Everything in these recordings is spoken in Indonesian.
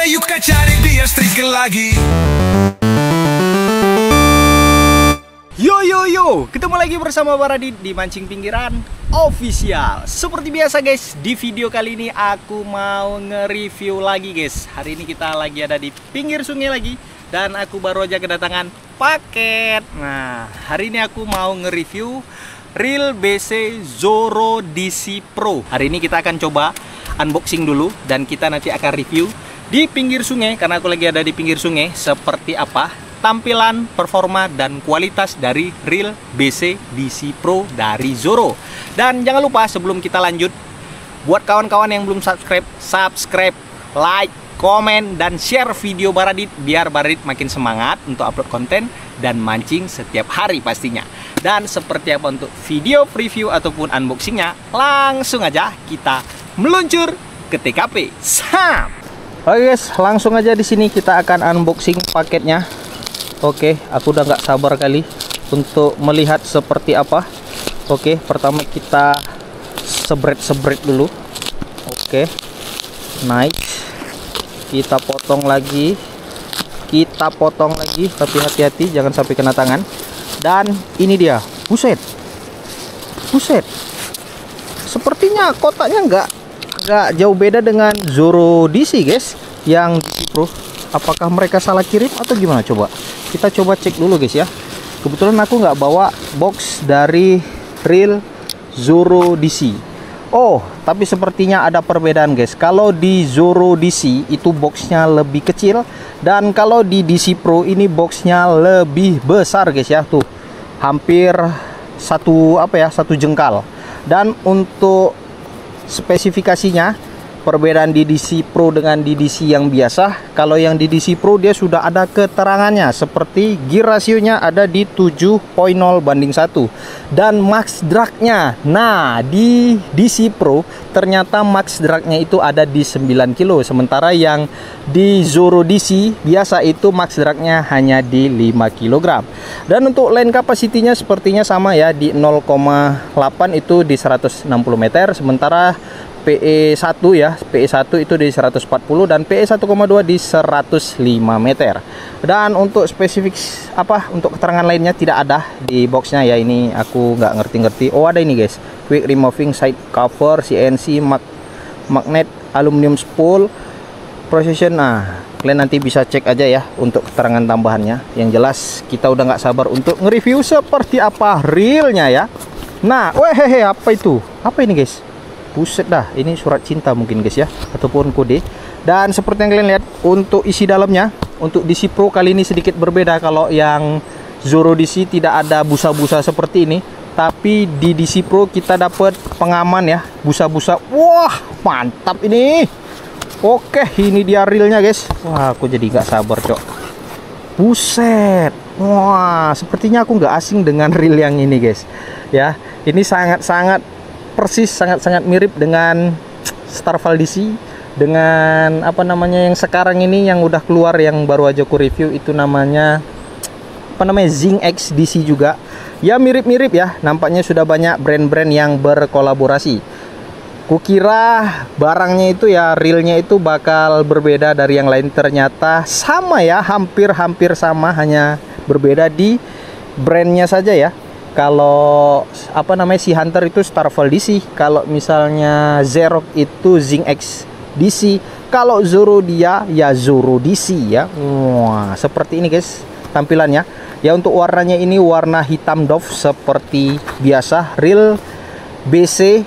yuk kita cari dia striker lagi. Yo, ketemu lagi bersama Baradit di Mancing Pinggiran Official. Seperti biasa guys, di video kali ini aku mau nge-review lagi guys. Hari ini kita lagi ada di pinggir sungai lagi, dan aku baru aja kedatangan paket. Nah, hari ini aku mau nge-review Reel BC Zoro DC Pro. Hari ini kita akan coba unboxing dulu, dan kita nanti akan review di pinggir sungai, karena aku lagi ada di pinggir sungai, seperti apa tampilan, performa, dan kualitas dari Reel BC DC Pro dari Zoro. Dan jangan lupa sebelum kita lanjut, buat kawan-kawan yang belum subscribe, like, komen, dan share video Baradit, biar Baradit makin semangat untuk upload konten dan mancing setiap hari pastinya. Dan seperti apa untuk video preview ataupun unboxingnya, langsung aja kita meluncur ke TKP. Sam. Oke guys, langsung aja di sini kita akan unboxing paketnya. Oke, aku udah nggak sabar kali untuk melihat seperti apa. Oke, pertama kita sebret dulu. Oke, nice. Kita potong lagi, tapi hati-hati jangan sampai kena tangan. Dan ini dia, buset, sepertinya kotaknya nggak jauh beda dengan Zoro DC guys, yang DC Pro. Apakah mereka salah kirim atau gimana? Coba kita cek dulu guys ya. Kebetulan aku nggak bawa box dari Reel Zoro DC. Oh, tapi sepertinya ada perbedaan guys. Kalau di Zoro DC itu boxnya lebih kecil, dan kalau di DC Pro ini boxnya lebih besar guys ya. Tuh, hampir satu jengkal. Dan untuk spesifikasinya, perbedaan di DC Pro dengan di DC yang biasa, kalau yang di DC Pro dia sudah ada keterangannya, seperti gear rasionya ada di 7.0:1, dan max dragnya, nah di DC Pro ternyata max dragnya itu ada di 9 kilo, sementara yang di Zoro DC biasa itu max dragnya hanya di 5 kg. Dan untuk line capacity-nya sepertinya sama ya, di 0,8 itu di 160 meter, sementara PE1 ya, PE1 itu di 140, dan PE1,2 di 105 meter. Dan untuk spesifik untuk keterangan lainnya tidak ada di boxnya ya. Ini aku nggak ngerti. Oh, ada ini guys, quick removing side cover, CNC magnet, aluminium spool, precision. Nah, kalian nanti bisa cek aja ya untuk keterangan tambahannya. Yang jelas kita udah nggak sabar untuk nge-review seperti apa reelnya ya. Nah, apa itu? Apa ini guys? Buset dah, ini surat cinta mungkin guys ya, ataupun kode. Dan seperti yang kalian lihat untuk isi dalamnya, untuk DC Pro kali ini sedikit berbeda. Kalau yang Zoro DC tidak ada busa-busa seperti ini, tapi di DC Pro kita dapat pengaman ya, busa-busa. Wah, mantap ini. Oke, ini dia reelnya guys. Wah, aku jadi nggak sabar cok. Buset. Wah, sepertinya aku nggak asing dengan reel yang ini guys ya. Ini sangat persis, sangat mirip dengan Starval DC, dengan yang sekarang ini yang udah keluar, yang baru aja aku review, itu namanya Zing X DC juga ya, mirip-mirip ya. Nampaknya sudah banyak brand-brand yang berkolaborasi. Kukira barangnya itu ya, reelnya itu bakal berbeda dari yang lain, ternyata sama ya, hampir sama, hanya berbeda di brandnya saja ya. Kalau si Hunter itu Starval DC, kalau misalnya Zerok itu Zing X DC, kalau Zoro dia ya Zoro DC ya. Wah, seperti ini guys tampilannya ya. Untuk warnanya ini warna hitam doff seperti biasa Reel BC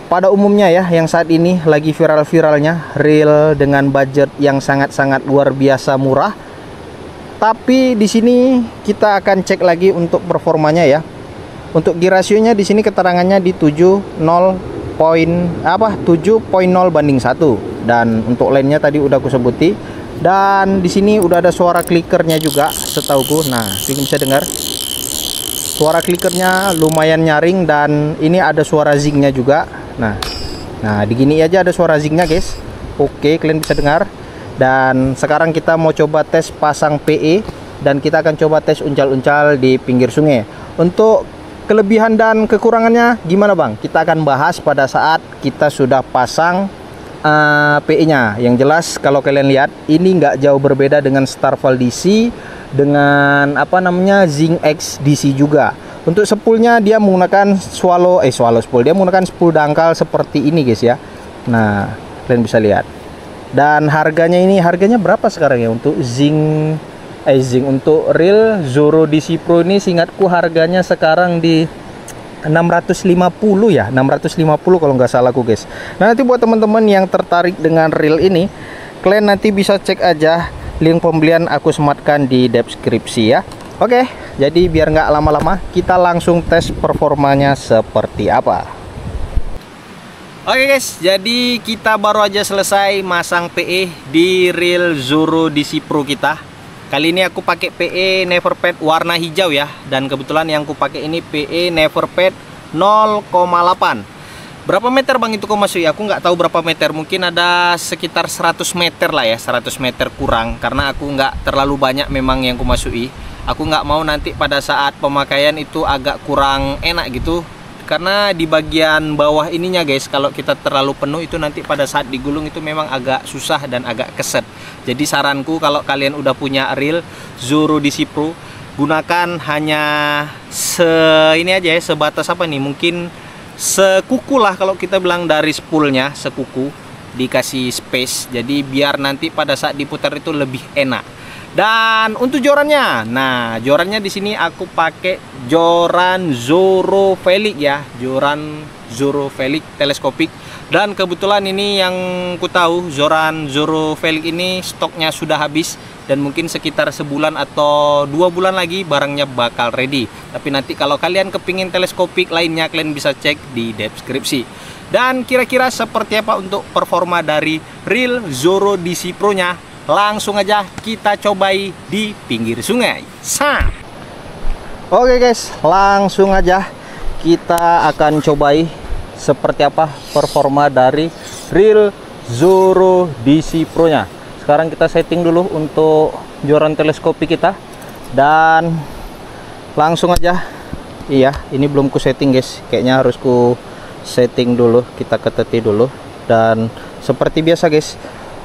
pada umumnya ya, yang saat ini lagi viral-viralnya reel dengan budget yang sangat luar biasa murah. Tapi di sini kita akan cek lagi untuk performanya ya. Untuk gear rasionya di sini keterangannya di 7.0:1, dan untuk lainnya tadi udah aku sebuti. Dan di sini udah ada suara klikernya juga setauku. Nah, kalian bisa dengar suara klikernya lumayan nyaring, dan ini ada suara zingnya juga. Nah, di gini aja ada suara zingnya guys. Oke, kalian bisa dengar. Dan sekarang kita mau coba tes pasang PE, dan kita akan coba tes uncal-uncal di pinggir sungai. Untuk kelebihan dan kekurangannya gimana bang? Kita akan bahas pada saat kita sudah pasang PE-nya. Yang jelas kalau kalian lihat ini nggak jauh berbeda dengan Starval DC, dengan apa namanya Zinc X DC juga. Untuk spoolnya dia menggunakan swallow spool. Dia menggunakan spool dangkal seperti ini guys ya. Nah, kalian bisa lihat. Dan harganya berapa sekarang ya untuk zinc untuk reel Zoro DC Pro ini, seingatku harganya sekarang di 650 ya, 650 kalau nggak salah aku guys. Nah, nanti buat teman-teman yang tertarik dengan reel ini, kalian nanti bisa cek aja link pembelian aku sematkan di deskripsi ya. Oke, jadi biar nggak lama-lama kita langsung tes performanya seperti apa. Oke guys, jadi kita baru aja selesai masang PE di reel Zoro DC Pro kita. Kali ini aku pakai PE Neverpet warna hijau ya, dan kebetulan yang aku pakai ini PE Neverpet 0,8. Berapa meter bang itu kau masuk? Aku nggak tahu berapa meter, mungkin ada sekitar 100 meter lah ya, 100 meter kurang, karena aku nggak terlalu banyak memang yang aku masui. Aku nggak mau nanti pada saat pemakaian itu agak kurang enak gitu, karena di bagian bawah ininya guys, kalau kita terlalu penuh itu nanti pada saat digulung itu memang agak susah dan agak keset. Jadi saranku kalau kalian udah punya reel Zoro DC Pro, gunakan hanya ini aja ya, sebatas apa nih, mungkin sekuku lah kalau kita bilang, dari spoolnya sekuku, dikasih space, jadi biar nanti pada saat diputar itu lebih enak. Dan untuk jorannya, nah jorannya di sini aku pakai joran Zoro Felix ya, joran Zoro Felix teleskopik. Dan kebetulan ini yang ku tahu, joran Zoro Felix ini stoknya sudah habis, dan mungkin sekitar sebulan atau 2 bulan lagi barangnya bakal ready. Tapi nanti kalau kalian kepingin teleskopik lainnya, kalian bisa cek di deskripsi. Dan kira-kira seperti apa untuk performa dari reel Zoro DC Pro nya, langsung aja kita cobai di pinggir sungai. Oke guys, langsung aja kita akan cobai seperti apa performa dari reel Zoro DC Pro nya. Sekarang kita setting dulu untuk joran teleskopik kita, dan langsung aja. Iya, ini belum ku setting guys, kayaknya harus ku setting dulu, kita keteti dulu. Dan seperti biasa guys,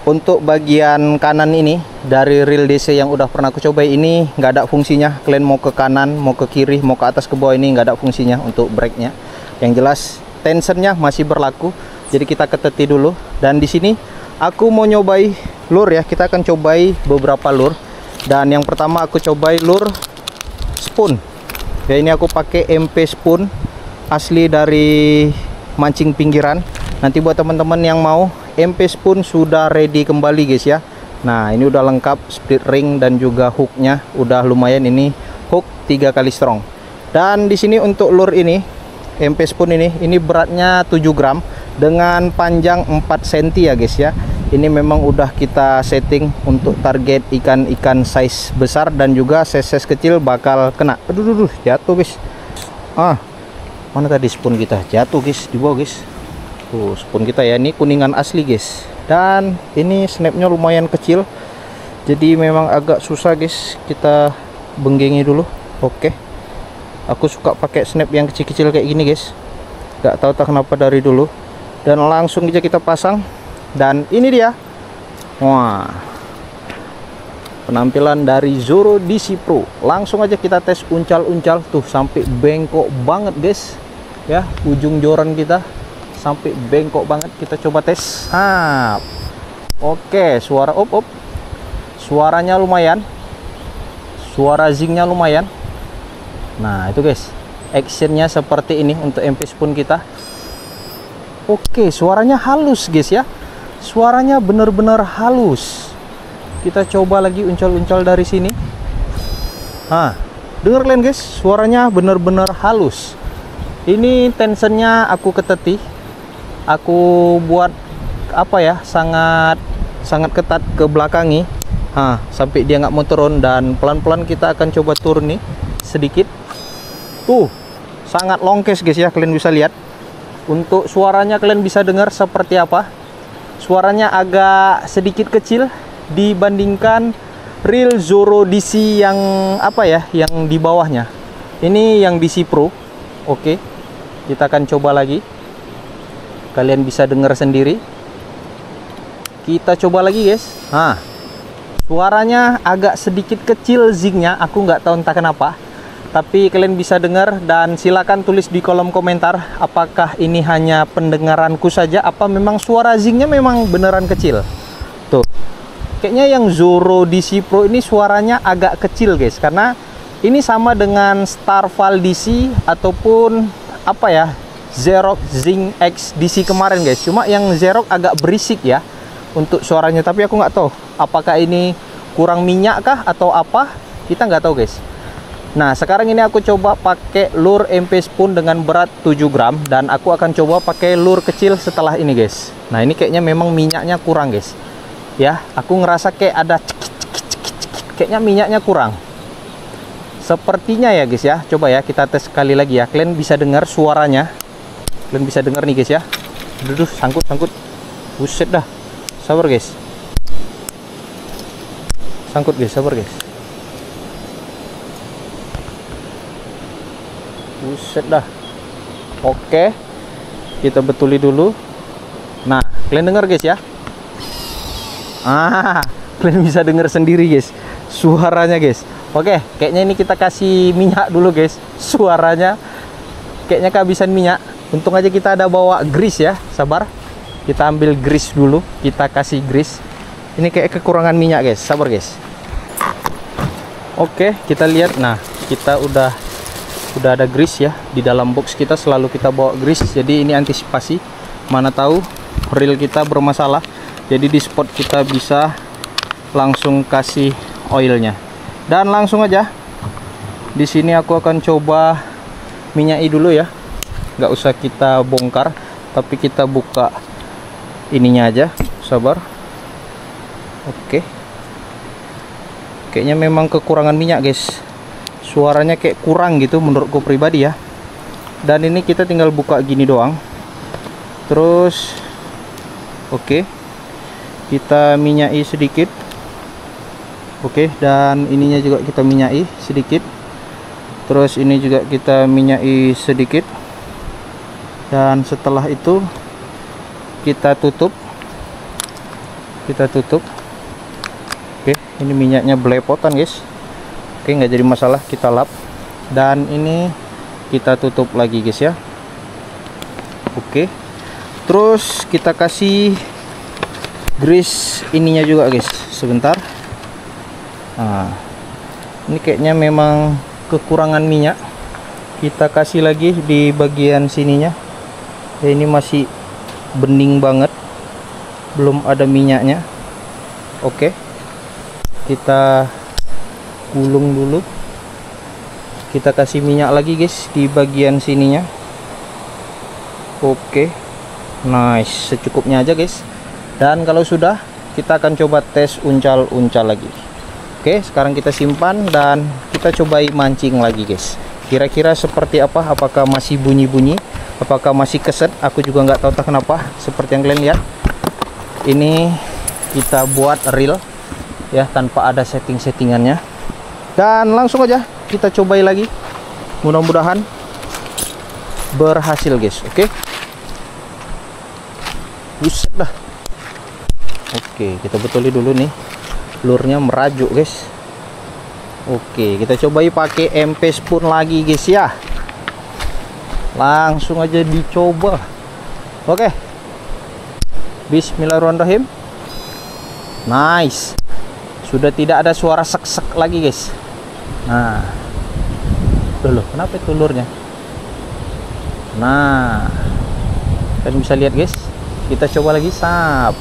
untuk bagian kanan ini dari reel DC yang udah pernah aku coba ini nggak ada fungsinya. Kalian mau ke kanan, mau ke kiri, mau ke atas, ke bawah, ini nggak ada fungsinya untuk brake-nya. Yang jelas tensionnya masih berlaku. Jadi kita keteti dulu. Dan di sini aku mau nyobai lure ya. Kita akan cobai beberapa lure. Dan yang pertama aku cobai lure spoon. Ya, ini aku pakai MP spoon asli dari mancing pinggiran. Nanti buat teman-teman yang mau, MP spoon sudah ready kembali guys ya. Nah, ini udah lengkap split ring dan juga hooknya udah lumayan, ini hook 3 kali strong. Dan di sini untuk lure ini, MP spoon ini beratnya 7 gram dengan panjang 4 cm ya guys ya. Ini memang udah kita setting untuk target ikan-ikan size besar, dan juga size kecil bakal kena. Aduh, jatuh guys. Mana tadi spoon kita? Jatuh guys, di bawah guys. Tuh spoon kita ya, ini kuningan asli guys. Dan ini snapnya lumayan kecil, jadi memang agak susah guys, kita benggengi dulu. Oke, aku suka pakai snap yang kecil-kecil kayak gini guys, gak tahu kenapa dari dulu. Dan langsung aja kita pasang, dan ini dia. Wah, penampilan dari Zoro DC Pro. Langsung aja kita tes uncal-uncal, tuh sampai bengkok banget guys ya, ujung joran kita sampai bengkok banget. Kita coba tes. Oke, suara op. Suaranya lumayan. Suara zingnya lumayan. Nah, itu guys. Actionnya seperti ini untuk MP spoon kita. Oke, suaranya halus guys ya. Suaranya bener-bener halus. Kita coba lagi uncal-uncal dari sini. Dengar kalian guys, suaranya bener-bener halus. Ini tensionnya aku keteti. Aku buat apa ya, sangat ketat ke belakangi, sampai dia nggak mau turun. Dan pelan-pelan kita akan coba turun nih sedikit. Tuh sangat longkes guys ya, kalian bisa lihat. Untuk suaranya kalian bisa dengar seperti apa. Suaranya agak sedikit kecil dibandingkan reel Zoro DC yang apa ya, yang di bawahnya. Ini yang DC Pro. Oke, kita akan coba lagi. Kalian bisa dengar sendiri. Kita coba lagi guys. Nah, suaranya agak sedikit kecil zingnya, aku nggak tahu entah kenapa. Tapi kalian bisa dengar, dan silakan tulis di kolom komentar apakah ini hanya pendengaranku saja, apa memang suara zingnya memang beneran kecil. Tuh, kayaknya yang Zoro DC Pro ini suaranya agak kecil guys, karena ini sama dengan Starval DC ataupun apa ya, Xerox Zing X DC kemarin guys. Cuma yang Xerox agak berisik ya untuk suaranya, tapi aku nggak tahu apakah ini kurang minyak kah atau apa, kita nggak tahu guys. Nah, sekarang ini aku coba pakai lure MP Spoon dengan berat 7 gram, dan aku akan coba pakai lure kecil setelah ini guys. Nah, ini kayaknya memang minyaknya kurang guys ya, aku ngerasa kayak ada kayaknya minyaknya kurang sepertinya ya guys ya. Coba ya kita tes sekali lagi ya, kalian bisa dengar suaranya. Kalian bisa dengar nih guys ya. Duh, sangkut. Buset dah. Sabar guys. Sangkut guys, sabar guys. Buset dah. Oke. Kita betuli dulu. Nah, kalian dengar guys ya. Kalian bisa dengar sendiri guys suaranya guys. Oke, kayaknya ini kita kasih minyak dulu guys. Suaranya kayaknya kehabisan minyak. Untung aja kita ada bawa grease ya. Sabar, kita ambil grease dulu, kita kasih grease. Ini kayak kekurangan minyak guys, sabar guys. Oke, kita lihat. Nah, kita udah ada grease ya. Di dalam box kita selalu kita bawa grease, jadi ini antisipasi, mana tahu reel kita bermasalah, jadi di spot kita bisa langsung kasih oilnya. Dan langsung aja di sini aku akan coba minyaki dulu ya, nggak usah kita bongkar, tapi kita buka ininya aja. Sabar. Oke, kayaknya memang kekurangan minyak guys, suaranya kayak kurang gitu menurutku pribadi ya. Dan ini kita tinggal buka gini doang. Terus oke, kita minyaki sedikit. Oke, dan ininya juga kita minyaki sedikit. Terus ini juga kita minyaki sedikit. Dan setelah itu kita tutup. Oke, ini minyaknya belepotan guys. Oke, nggak jadi masalah, kita lap. Dan ini kita tutup lagi guys ya. Oke, terus kita kasih grease ininya juga guys. Sebentar. Nah, ini kayaknya memang kekurangan minyak. Kita kasih lagi di bagian sininya ya, ini masih bening banget, belum ada minyaknya. Oke, kita gulung dulu. Kita kasih minyak lagi guys di bagian sininya. Oke, nice, secukupnya aja guys. Dan kalau sudah, kita akan coba tes uncal-uncal lagi. Oke, sekarang kita simpan dan kita cobai mancing lagi guys. Kira-kira seperti apa, apakah masih bunyi-bunyi, apakah masih keset, aku juga nggak tahu kenapa. Seperti yang kalian lihat, ini kita buat reel ya tanpa ada setting-settingannya. Dan langsung aja kita cobai lagi, mudah-mudahan berhasil guys. Oke, buset dah. Oke, kita betuli dulu nih, lurnya merajuk guys. Oke, kita cobai pakai MP Spoon lagi guys ya. Langsung aja dicoba. Oke, bismillahirrahmanirrahim. Nice, sudah tidak ada suara sek-sek lagi guys. Nah, loh, kenapa itu lurnya? Nah, kalian bisa lihat guys. Kita coba lagi, sap.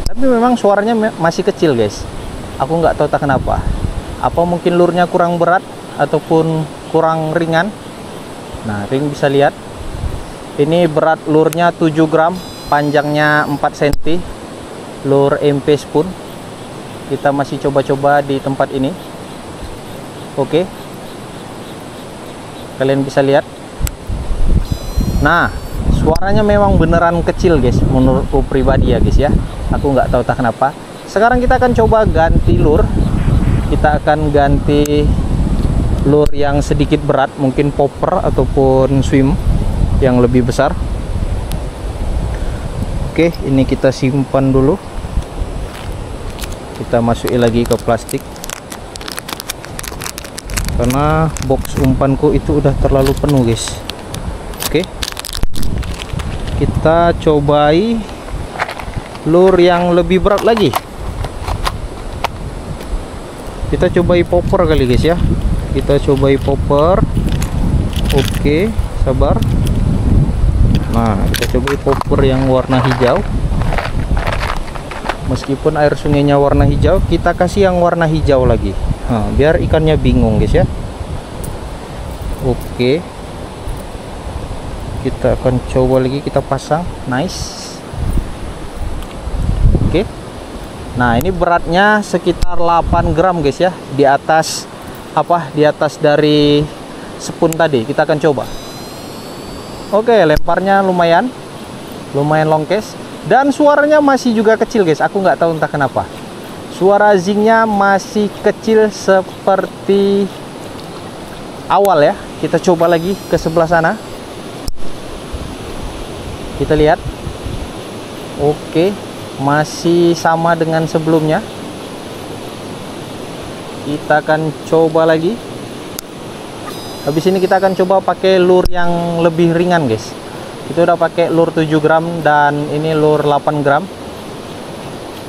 Tapi memang suaranya masih kecil guys. Aku nggak tahu tak kenapa. Apa mungkin lurnya kurang berat ataupun kurang ringan. Nah, ring bisa lihat. Ini berat lurnya 7 gram, panjangnya 4 cm. Lure MP Spoon. Kita masih coba-coba di tempat ini. Oke. Kalian bisa lihat. Nah, suaranya memang beneran kecil guys menurutku pribadi ya guys ya. Aku nggak tahu tak kenapa. Sekarang kita akan coba ganti lure. Kita akan ganti lure yang sedikit berat, mungkin popper ataupun swim yang lebih besar. Oke, ini kita simpan dulu. Kita masukin lagi ke plastik karena box umpanku itu udah terlalu penuh guys. Oke, kita cobai lure yang lebih berat lagi. Kita cobai popper kali guys ya. Kita cobai popper. Oke, sabar. Nah, kita cobai popper yang warna hijau. Meskipun air sungainya warna hijau, kita kasih yang warna hijau lagi. Nah, biar ikannya bingung guys ya. Oke, kita akan coba lagi, kita pasang. Nice. Oke, nah ini beratnya sekitar 8 gram guys ya, di atas di atas dari spoon tadi. Kita akan coba. Oke, lemparnya lumayan longkes, dan suaranya masih juga kecil guys. Aku nggak tahu entah kenapa suara zingnya masih kecil seperti awal ya. Kita coba lagi ke sebelah sana, kita lihat. Oke, masih sama dengan sebelumnya. Kita akan coba lagi. Habis ini kita akan coba pakai lure yang lebih ringan guys. Kita udah pakai lure 7 gram dan ini lure 8 gram.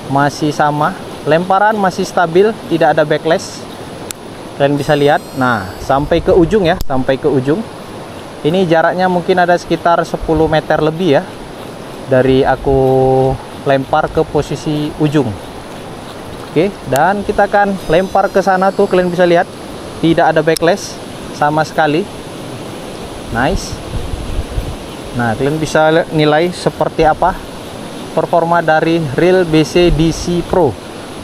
Masih sama, lemparan masih stabil, tidak ada backlash. Kalian bisa lihat. Nah, sampai ke ujung ya, sampai ke ujung. Ini jaraknya mungkin ada sekitar 10 meter lebih ya, dari aku lempar ke posisi ujung. Oke, dan kita akan lempar ke sana tuh, kalian bisa lihat tidak ada backlash sama sekali. Nice. Nah, kalian bisa nilai seperti apa performa dari reel BC DC Pro.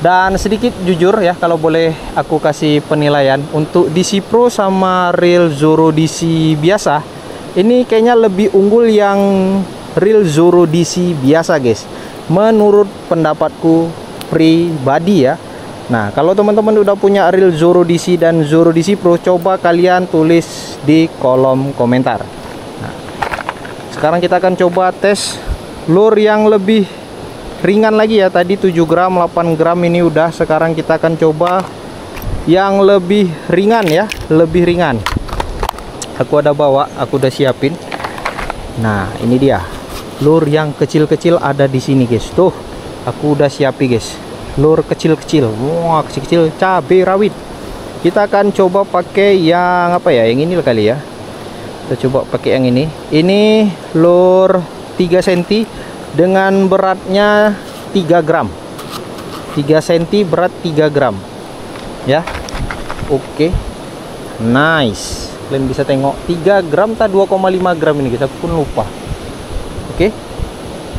Dan sedikit jujur ya, kalau boleh aku kasih penilaian untuk DC Pro sama reel Zoro DC biasa, ini kayaknya lebih unggul yang reel Zoro DC biasa guys, menurut pendapatku pribadi ya. Nah, kalau teman-teman udah punya reel Zoro DC dan Zoro DC Pro, coba kalian tulis di kolom komentar. Nah, sekarang kita akan coba tes lure yang lebih ringan lagi ya. Tadi 7 gram, 8 gram, ini udah. Sekarang kita akan coba yang lebih ringan ya, lebih ringan. Aku ada bawa, aku udah siapin. Nah, ini dia. Lure yang kecil-kecil ada di sini guys. Tuh, aku udah siapin guys. Lure kecil-kecil. Wah, kecil-kecil cabai rawit. Kita akan coba pakai yang apa ya? Yang ini kali ya. Kita coba pakai yang ini. Ini lure 3 cm dengan beratnya 3 gram. 3 cm berat 3 gram. Ya. Oke. Nice. Kalian bisa tengok 3 gram tak 2,5 gram ini kita pun lupa. Oke.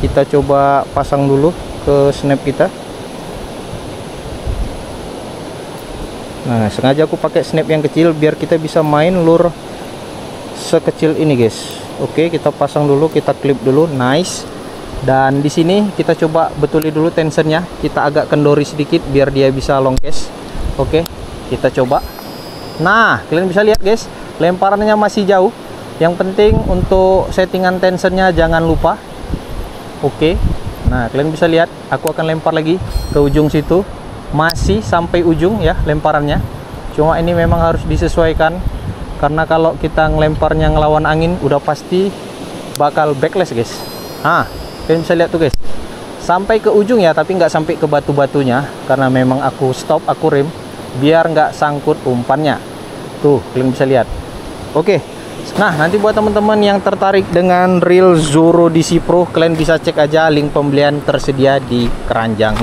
Kita coba pasang dulu ke snap kita. Nah, sengaja aku pakai snap yang kecil biar kita bisa main lure sekecil ini guys. Oke, kita pasang dulu, kita klip dulu. Nice. Dan di sini kita coba betuli dulu tensionnya. Kita agak kendori sedikit biar dia bisa long cast. Oke, kita coba. Nah, kalian bisa lihat guys, lemparannya masih jauh. Yang penting untuk settingan tensionnya jangan lupa. Oke. Nah, kalian bisa lihat, aku akan lempar lagi ke ujung situ. Masih sampai ujung ya lemparannya. Cuma ini memang harus disesuaikan, karena kalau kita ngelemparnya ngelawan angin udah pasti bakal backlash guys. Nah, kalian bisa lihat tuh guys, sampai ke ujung ya, tapi nggak sampai ke batu-batunya karena memang aku stop, aku rem biar nggak sangkut umpannya. Tuh, kalian bisa lihat. Oke. Nah, nanti buat teman-teman yang tertarik dengan reel Zoro DC Pro, kalian bisa cek aja link pembelian tersedia di keranjang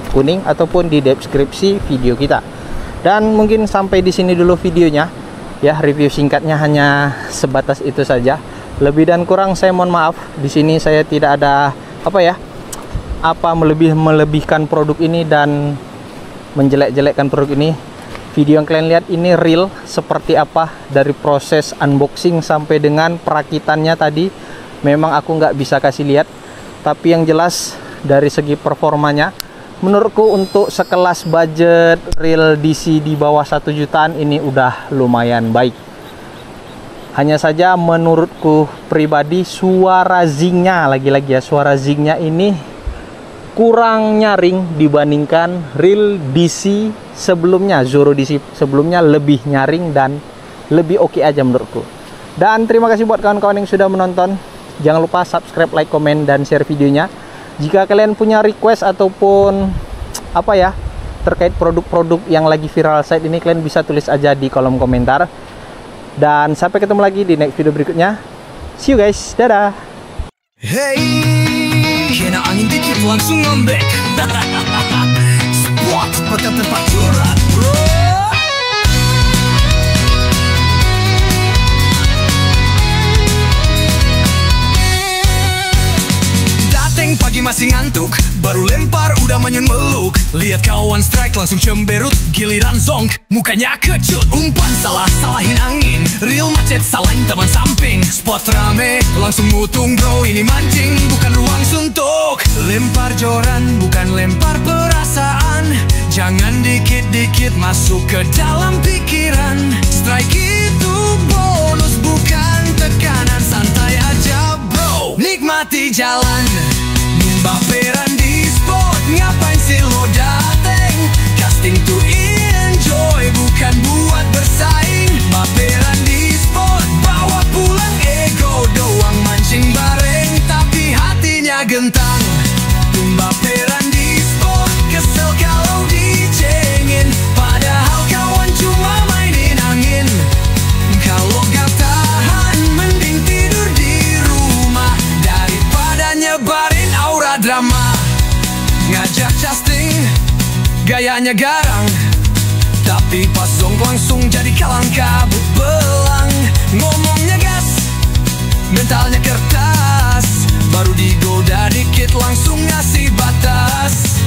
kuning ataupun di deskripsi video kita. Dan mungkin sampai di sini dulu videonya ya, review singkatnya hanya sebatas itu saja. Lebih dan kurang saya mohon maaf. Di sini saya tidak ada melebihkan produk ini dan menjelek-jelekkan produk ini. Video yang kalian lihat ini real seperti apa dari proses unboxing sampai dengan perakitannya tadi. Memang aku nggak bisa kasih lihat, tapi yang jelas dari segi performanya, menurutku untuk sekelas budget reel DC di bawah 1 jutaan ini udah lumayan baik. Hanya saja menurutku pribadi suara zingnya, lagi-lagi ya, suara zingnya ini kurang nyaring dibandingkan reel DC sebelumnya. Zoro DC sebelumnya lebih nyaring dan lebih oke aja menurutku. Dan terima kasih buat kawan-kawan yang sudah menonton. Jangan lupa subscribe, like, komen, dan share videonya. Jika kalian punya request ataupun apa ya terkait produk-produk yang lagi viral saat ini, kalian bisa tulis aja di kolom komentar. Dan sampai ketemu lagi di next video berikutnya. See you guys, dadah. Hey, kena angin dikit langsung ngambek. Spot pakai tempat curhat, bro. Pagi masih ngantuk, baru lempar udah manyun meluk. Lihat kawan strike langsung cemberut, giliran zonk mukanya kecut. Umpan salah, salahin angin, real macet salahin teman samping. Spot rame, langsung mutung bro, ini mancing bukan ruang suntuk. Lempar joran, bukan lempar perasaan. Jangan dikit-dikit masuk ke dalam pikiran. Strike itu bonus bukan tekanan, santai aja bro, nikmati jalan. Baperan di spot, ngapain sih lo dateng? Casting to enjoy, bukan buat bersaing. Baperan di spot, bawa pulang ego doang. Mancing bareng, tapi hatinya gentang. Baperan di spot, kesel kalau dicengin. Padahal kawan cuma mainin angin. Kalau gak tahan, mending tidur di rumah daripada nyebarin aura drama. Ngajak casting, gayanya garang, tapi pas zong langsung jadi kalang kabut belang. Ngomongnya gas, mentalnya kertas, baru digoda dikit langsung ngasih batas.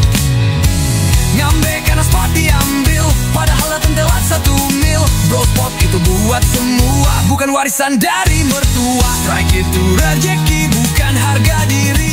Ngambek karena spot diambil, padahal datang telat 1 mil. Bro spot itu buat semua, bukan warisan dari mertua. Strike itu rejeki, bukan harga diri.